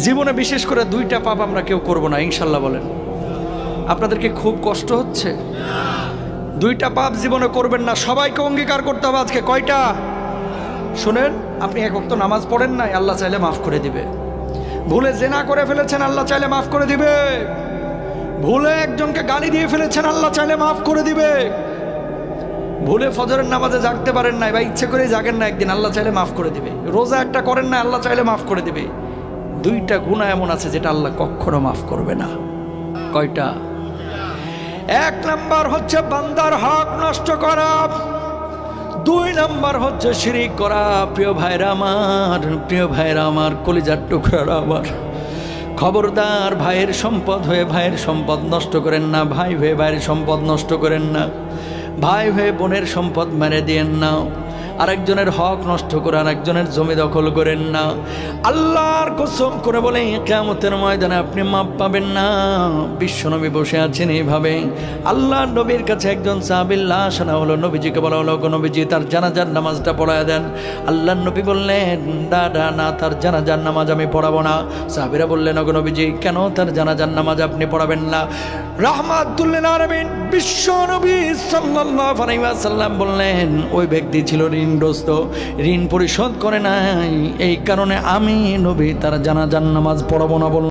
জীবনে বিশেষ করে দুইটা পাপ আমরা কেউ করব না ইনশাল্লাহ। বলেন, আপনাদেরকে খুব কষ্ট হচ্ছে? দুইটা পাপ জীবনে করবেন না, সবাইকে অঙ্গীকার করতে হবে আজকে। কয়টা? শুনেন, আপনি এক ওয়াক্ত নামাজ পড়েন নাই, আল্লাহ চাইলে মাফ করে দিবে। ভুলে জেনা করে ফেলেছেন, আল্লাহ চাইলে মাফ করে দিবে। ভুলে একজনকে গালি দিয়ে ফেলেছেন, আল্লাহ চাইলে মাফ করে দিবে। ভুলে ফজরের নামাজে জাগতে পারেন নাই বা ইচ্ছে করে জাগেন না, একদিন আল্লাহ চাইলে মাফ করে দিবে। রোজা একটা করেন না, আল্লাহ চাইলে মাফ করে দিবে। দুইটা গুনাহ এমন আছে যেটা আল্লাহ কখনো মাফ করবে না। কয়টা? এক নাম্বার হচ্ছে বান্দার হক নষ্ট করা, দুই নাম্বার হচ্ছে শিরিক করা। প্রিয় ভাইরা আমার, কলিজার টুকরা আমার, খবরদার, ভাইয়ের সম্পদ হয়ে ভাইয়ের সম্পদ নষ্ট করেন না, ভাই হয়ে ভাইয়ের সম্পদ নষ্ট করেন না, ভাই হয়ে বোনের সম্পদ মেরে দিয়েন না, আরেকজনের হক নষ্ট করে আরেকজনের জমি দখল করেন না। আল্লাহর কসম করে বলে, কিয়ামতের ময়দানে আপনি মাপ পাবেন না। বিশ্বনবী বসে আছেন এইভাবে, আল্লাহ নবীর কাছে একজন সাহাবীর লাশ আনা হলো। নবীজিকে বলা হলো, নবীজি তার জানাজার নামাজটা পড়ায় দেন। আল্লাহ নবী বললেন, না, তার জানাজার নামাজ আমি পড়াবো না। সাহাবীরা বললেন, নবীজি কেন তার জানাজার নামাজ আপনি পড়াবেন না? রাহমাতুল লিল আলামিন বিশ্বনবী সাল্লাল্লাহু আলাইহি ওয়াসাল্লাম বললেন, ওই ব্যক্তি ছিল ঋণগ্রস্ত, ঋণ পরিশোধ করে নাই, এই কারণে আমি নবী তার জানাজার নামাজ পড়াবো না।